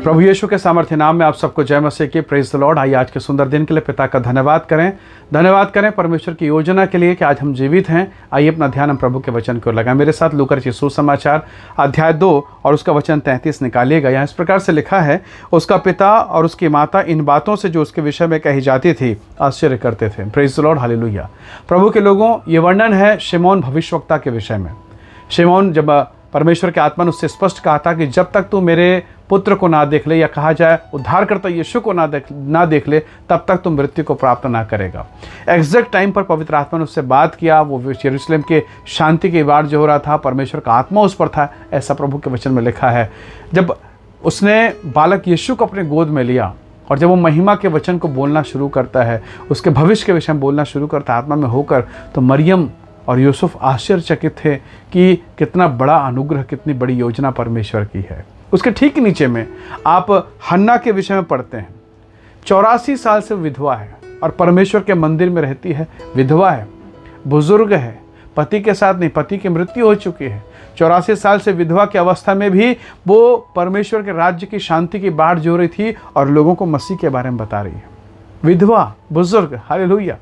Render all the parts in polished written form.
प्रभु यीशु के सामर्थ्य नाम में आप सबको जय मसीह की। Praise the Lord. आइए आज के सुंदर दिन के लिए पिता का धन्यवाद करें परमेश्वर की योजना के लिए कि आज हम जीवित हैं। आइए अपना ध्यान हम प्रभु के वचन की ओर लगाएं। मेरे साथ लूका रचित सुसमाचार अध्याय 2 और उसका वचन 33 निकालिएगा। यहाँ इस प्रकार से लिखा है, उसका पिता और उसकी माता इन बातों से जो उसके विषय में कही जाती थी आश्चर्य करते थे। Praise the Lord, hallelujah. प्रभु के लोगों, ये वर्णन है शिमोन भविष्यवक्ता के विषय में। शिमोन, जब परमेश्वर के आत्मा ने उससे स्पष्ट कहा था कि जब तक तू मेरे पुत्र को ना देख ले, या कहा जाए उद्धारकर्ता यीशु को ना देख ले, तब तक तुम मृत्यु को प्राप्त ना करेगा। एग्जैक्ट टाइम पर पवित्र आत्मा ने उससे बात किया। वो यरूशलेम के शांति की वार जो हो रहा था, परमेश्वर का आत्मा उस पर था, ऐसा प्रभु के वचन में लिखा है। जब उसने बालक यीशु को अपने गोद में लिया और जब वो महिमा के वचन को बोलना शुरू करता है, उसके भविष्य के विषय में बोलना शुरू करता है आत्मा में होकर, तो मरियम और यूसुफ आश्चर्यचकित थे कि कितना बड़ा अनुग्रह, कितनी बड़ी योजना परमेश्वर की है। उसके ठीक नीचे में आप हन्ना के विषय में पढ़ते हैं। 84 साल से विधवा है और परमेश्वर के मंदिर में रहती है। विधवा है, बुजुर्ग है, पति के साथ नहीं, पति की मृत्यु हो चुकी है। 84 साल से विधवा की अवस्था में भी वो परमेश्वर के राज्य की शांति की बाढ़ जो रही थी और लोगों को मसीह के बारे में बता रही है। विधवा, बुजुर्ग, हालेलुया।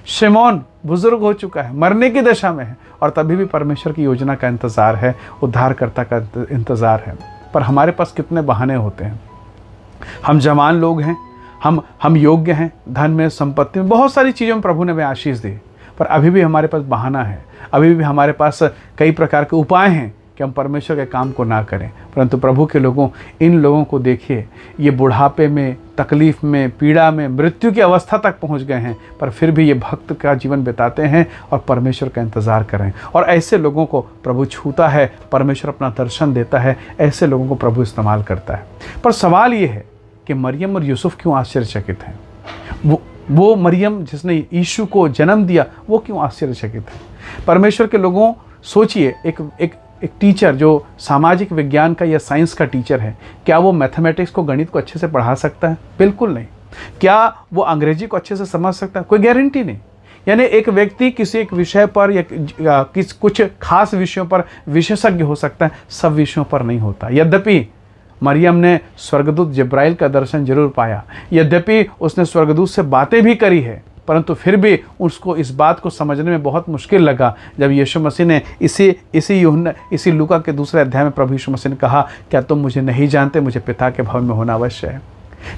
शिमोन बुजुर्ग हो चुका है, मरने की दशा में है, और तभी भी परमेश्वर की योजना का इंतज़ार है, उद्धारकर्ता का इंतज़ार है। पर हमारे पास कितने बहाने होते हैं। हम जवान लोग हैं, हम योग्य हैं, धन में, संपत्ति में, बहुत सारी चीज़ों में प्रभु ने हमें आशीष दी, पर अभी भी हमारे पास बहाना है, अभी भी हमारे पास कई प्रकार के उपाय हैं कि हम परमेश्वर के काम को ना करें। परंतु प्रभु के लोगों, इन लोगों को देखिए, ये बुढ़ापे में, तकलीफ़ में, पीड़ा में, मृत्यु की अवस्था तक पहुंच गए हैं, पर फिर भी ये भक्त का जीवन बिताते हैं और परमेश्वर का इंतज़ार करें। और ऐसे लोगों को प्रभु छूता है, परमेश्वर अपना दर्शन देता है, ऐसे लोगों को प्रभु इस्तेमाल करता है। पर सवाल ये है कि मरियम और यूसुफ क्यों आश्चर्यचकित हैं? वो मरियम जिसने यीशु को जन्म दिया, वो क्यों आश्चर्यचकित है? परमेश्वर के लोगों, सोचिए, एक टीचर जो सामाजिक विज्ञान का या साइंस का टीचर है, क्या वो मैथमेटिक्स को, गणित को अच्छे से पढ़ा सकता है? बिल्कुल नहीं। क्या वो अंग्रेजी को अच्छे से समझ सकता है? कोई गारंटी नहीं। यानी एक व्यक्ति किसी एक विषय पर या कुछ खास विषयों पर विशेषज्ञ हो सकता है, सब विषयों पर नहीं होता। यद्यपि मरियम ने स्वर्गदूत जिब्राइल का दर्शन जरूर पाया, यद्यपि उसने स्वर्गदूत से बातें भी करी है, परंतु फिर भी उसको इस बात को समझने में बहुत मुश्किल लगा जब यीशु मसीह ने इसी लूका के दूसरे अध्याय में प्रभु यीशु मसीह ने कहा, क्या तुम मुझे नहीं जानते? मुझे पिता के भवन में होना अवश्य है।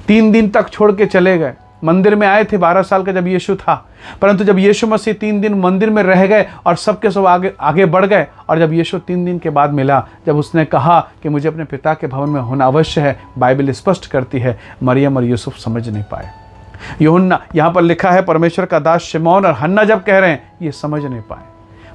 3 दिन तक छोड़ के चले गए। मंदिर में आए थे 12 साल का जब यीशु था, परंतु जब यीशु मसीह 3 दिन मंदिर में रह गए और सबके सब आगे बढ़ गए, और जब यीशु 3 दिन के बाद मिला, जब उसने कहा कि मुझे अपने पिता के भवन में होना अवश्य है, बाइबल स्पष्ट करती है मरियम और यूसुफ समझ नहीं पाए। यूहन्ना, यहाँ पर लिखा है, परमेश्वर का दास शिमोन और हन्ना जब कह रहे हैं, ये समझ नहीं पाए।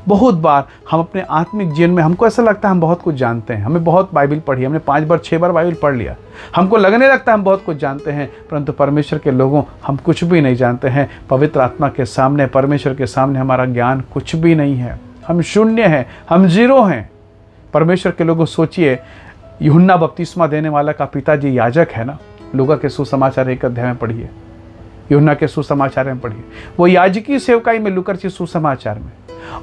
बहुत बार हम अपने आत्मिक जीवन में, हमको ऐसा लगता है हम बहुत कुछ जानते हैं, हमने बहुत बाइबल पढ़ी, हमने 5 बार 6 बार बाइबल पढ़ लिया, हमको लगने लगता है हम बहुत कुछ जानते हैं, परंतु परमेश्वर के लोगों, हम कुछ भी नहीं जानते हैं। पवित्र आत्मा के सामने, परमेश्वर के सामने हमारा ज्ञान कुछ भी नहीं है। हम शून्य हैं, हम जीरो हैं। परमेश्वर के लोगों, सोचिए, यूहन्ना बपतिस्मा देने वाला का पिताजी याजक है ना। लूका के सुसमाचार 1 अध्याय में पढ़िए, यूहन्ना के सुसमाचार में पढ़िए, वो याजकी सेवकाई में लूका रचित सुसमाचार में,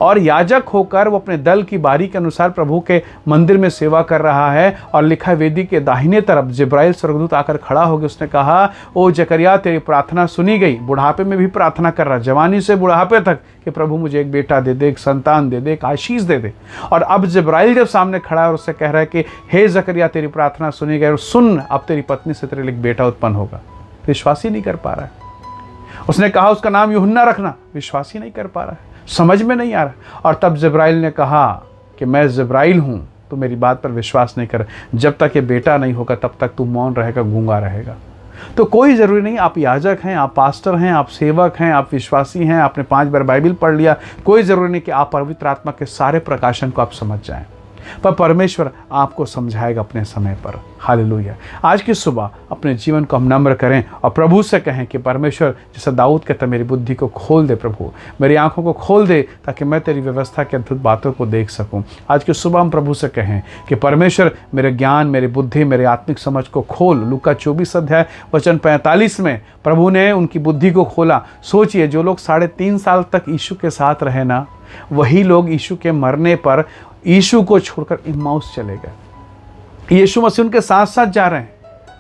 और याजक होकर वो अपने दल की बारी के अनुसार प्रभु के मंदिर में सेवा कर रहा है। और लिखा है, वेदी के दाहिने तरफ जिब्राइल स्वर्गदूत आकर खड़ा हो गया। उसने कहा, ओ जकरिया, तेरी प्रार्थना सुनी गई। बुढ़ापे में भी प्रार्थना कर रहा, जवानी से बुढ़ापे तक, कि प्रभु मुझे एक बेटा दे दे, एक संतान दे दे, एक आशीष दे दे। और अब जिब्राइल जब सामने खड़ा है और उससे कह रहा है कि हे जकरिया, तेरी प्रार्थना सुनी गई, और सुन, अब तेरी पत्नी से तेरे लिए एक बेटा उत्पन्न होगा। विश्वास ही नहीं कर पा रहा है। उसने कहा उसका नाम यूहन्ना रखना, विश्वास ही नहीं कर पा रहा है, समझ में नहीं आ रहा। और तब जिब्राइल ने कहा कि मैं जिब्राइल हूँ, तो मेरी बात पर विश्वास नहीं कर। जब तक ये बेटा नहीं होगा तब तक तू मौन रहेगा, गूंगा रहेगा। तो कोई ज़रूरी नहीं आप याजक हैं, आप पास्टर हैं, आप सेवक हैं, आप विश्वासी हैं, आपने 5 बार बाइबल पढ़ लिया, कोई ज़रूरी नहीं कि आप पवित्र आत्मा के सारे प्रकाशन को आप समझ जाएं। पर परमेश्वर आपको समझाएगा अपने समय पर। हालेलुया। आज की सुबह अपने जीवन को हम नम्र करें और प्रभु से कहें कि परमेश्वर, जैसा दाऊद कहता, मेरी बुद्धि को खोल दे प्रभु, मेरी आंखों को खोल दे, ताकि मैं तेरी व्यवस्था की अद्भुत बातों को देख सकूं। आज की सुबह हम प्रभु से कहें कि परमेश्वर, मेरे ज्ञान, मेरी बुद्धि, मेरे आत्मिक समझ को खोल। लूका 24 अध्याय वचन 45 में प्रभु ने उनकी बुद्धि को खोला। सोचिए, जो लोग 3.5 साल तक यीशु के साथ रहे ना, वही लोग यीशु के मरने पर यीशु को छोड़कर इम्माउस चले गए। यीशु मसीह उनके साथ साथ जा रहे हैं,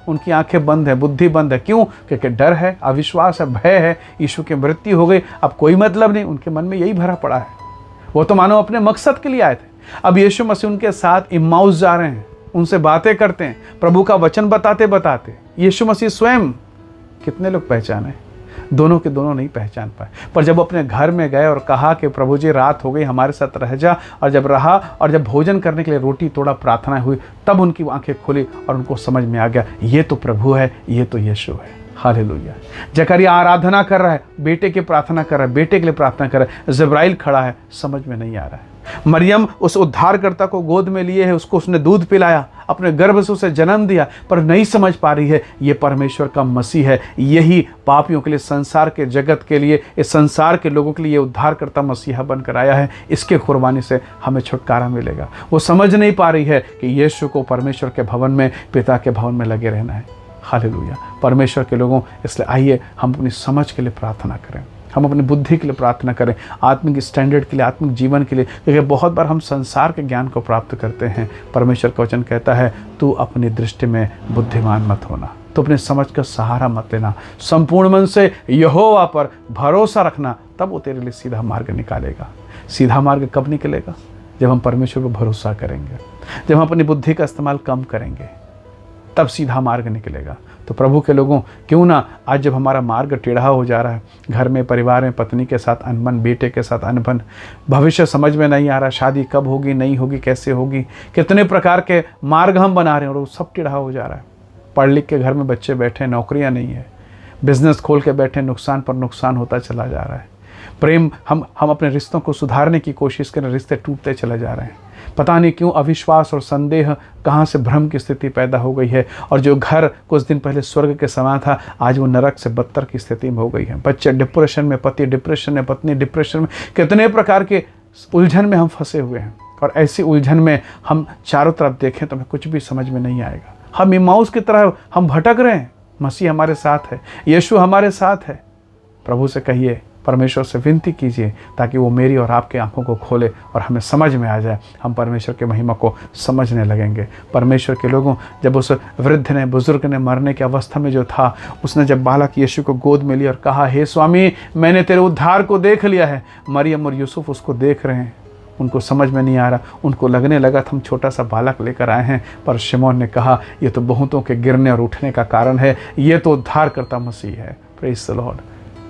उनकी आंखें बंद है, बुद्धि बंद है। क्यों? क्योंकि डर है, अविश्वास है, भय है, यीशु की मृत्यु हो गई, अब कोई मतलब नहीं। उनके मन में यही भरा पड़ा है। वो तो मानो अपने मकसद के लिए आए थे। अब यीशु मसीह उनके साथ इम्माउस जा रहे हैं, उनसे बातें करते हैं, प्रभु का वचन बताते बताते। यीशु मसीह स्वयं, कितने लोग पहचाने? दोनों के दोनों नहीं पहचान पाए। पर जब अपने घर में गए और कहा कि प्रभु जी रात हो गई, हमारे साथ रह जा, और जब रहा और जब भोजन करने के लिए रोटी तोड़ा, प्रार्थना हुई, तब उनकी आंखें खुली और उनको समझ में आ गया ये तो प्रभु है, ये तो यीशु है। हालेलुया। जकरिया आराधना कर रहा है, बेटे की प्रार्थना कर रहा है, बेटे के लिए प्रार्थना कर रहा है। जिब्राइल खड़ा है, समझ में नहीं आ रहा है। मरियम उस उद्धारकर्ता को गोद में लिए है, उसको उसने दूध पिलाया, अपने गर्भ से उसे जन्म दिया, पर नहीं समझ पा रही है ये परमेश्वर का मसीह है, यही पापियों के लिए, संसार के जगत के लिए, इस संसार के लोगों के लिए ये उद्धारकर्ता मसीहा बनकर आया है, इसके कुर्बानी से हमें छुटकारा मिलेगा। वो समझ नहीं पा रही है कि यीशु को परमेश्वर के भवन में, पिता के भवन में लगे रहना है। हालेलुया। परमेश्वर के लोगों, इसलिए आइए हम अपनी समझ के लिए प्रार्थना करें, हम अपनी बुद्धि के लिए प्रार्थना करें, आत्मिक स्टैंडर्ड के लिए, आत्मिक जीवन के लिए। क्योंकि बहुत बार हम संसार के ज्ञान को प्राप्त करते हैं। परमेश्वर का वचन कहता है तू अपनी दृष्टि में बुद्धिमान मत होना, तो अपने समझ का सहारा मत लेना, संपूर्ण मन से यहोवा पर भरोसा रखना, तब वो तेरे लिए सीधा मार्ग निकालेगा। सीधा मार्ग कब निकलेगा? जब हम परमेश्वर पर भरोसा करेंगे, जब हम अपनी बुद्धि का इस्तेमाल कम करेंगे, तब सीधा मार्ग निकलेगा। तो प्रभु के लोगों, क्यों ना आज जब हमारा मार्ग टेढ़ा हो जा रहा है, घर में, परिवार में, पत्नी के साथ अनबन, बेटे के साथ अनबन, भविष्य समझ में नहीं आ रहा, शादी कब होगी, नहीं होगी, कैसे होगी, कितने प्रकार के मार्ग हम बना रहे हैं और वो सब टेढ़ा हो जा रहा है। पढ़ लिख के घर में बच्चे बैठे, नौकरियां नहीं है, बिजनेस खोल के बैठे, नुकसान पर नुकसान होता चला जा रहा है। प्रेम, हम अपने रिश्तों को सुधारने की कोशिश करें, रिश्ते टूटते चले जा रहे हैं। पता नहीं क्यों अविश्वास और संदेह, कहाँ से भ्रम की स्थिति पैदा हो गई है, और जो घर कुछ दिन पहले स्वर्ग के समान था, आज वो नरक से बदतर की स्थिति में हो गई है। बच्चे डिप्रेशन में, पति डिप्रेशन में, पत्नी डिप्रेशन में, कितने प्रकार के उलझन में हम फंसे हुए हैं। और ऐसी उलझन में हम चारों तरफ देखें तो हमें कुछ भी समझ में नहीं आएगा। हम इम्माउस की तरह हम भटक रहे हैं। मसीह हमारे साथ है, यीशु हमारे साथ है। प्रभु से कहिए, परमेश्वर से विनती कीजिए, ताकि वो मेरी और आपकी आंखों को खोले और हमें समझ में आ जाए, हम परमेश्वर के महिमा को समझने लगेंगे। परमेश्वर के लोगों, जब उस वृद्ध ने, बुजुर्ग ने मरने की अवस्था में जो था, उसने जब बालक यीशु को गोद में लिया और कहा, हे स्वामी, मैंने तेरे उद्धार को देख लिया है। मरियम और यूसुफ उसको देख रहे हैं, उनको समझ में नहीं आ रहा। उनको लगने लगा था हम छोटा सा बालक लेकर आए हैं, पर शिमोन ने कहा ये तो बहुतों के गिरने और उठने का कारण है, ये तो उद्धार करता मसीह है। Praise the Lord.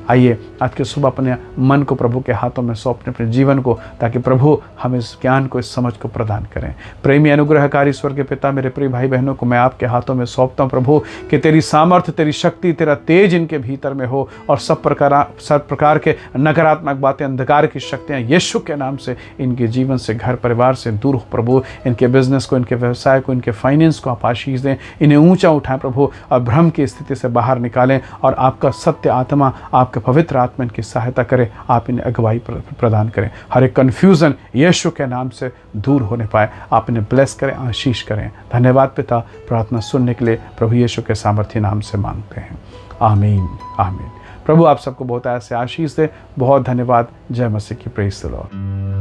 आइए आज के सुबह अपने मन को प्रभु के हाथों में सौंपने, अपने जीवन को, ताकि प्रभु हमें इस ज्ञान को, इस समझ को प्रदान करें। प्रेमी अनुग्रहकारी स्वर्ग के पिता, मेरे प्रिय भाई बहनों को मैं आपके हाथों में सौंपता हूँ प्रभु, कि तेरी सामर्थ्य, तेरी शक्ति, तेरा तेज इनके भीतर में हो, और सब प्रकार के नकारात्मक बातें, अंधकार की शक्तियाँ यीशु के नाम से इनके जीवन से, घर परिवार से दूर हो प्रभु। इनके बिजनेस को, इनके व्यवसाय को, इनके फाइनेंस को आप आशीष दें, इन्हें ऊँचा उठाएं प्रभु, और भ्रम की स्थिति से बाहर निकालें, और आपका सत्य आत्मा, आपका पवित्र आत्मा इनकी सहायता करे, आप इन्हें अगुवाई प्रदान करें। हर एक कन्फ्यूज़न यीशु के नाम से दूर होने पाए, आप इन्हें ब्लेस करें, आशीष करें। धन्यवाद पिता, प्रार्थना सुनने के लिए प्रभु यीशु के सामर्थ्य नाम से मांगते हैं, आमीन आमीन। प्रभु आप सबको बहुत ऐसे आशीष दे। बहुत धन्यवाद। जय मसीह की। Praise the Lord.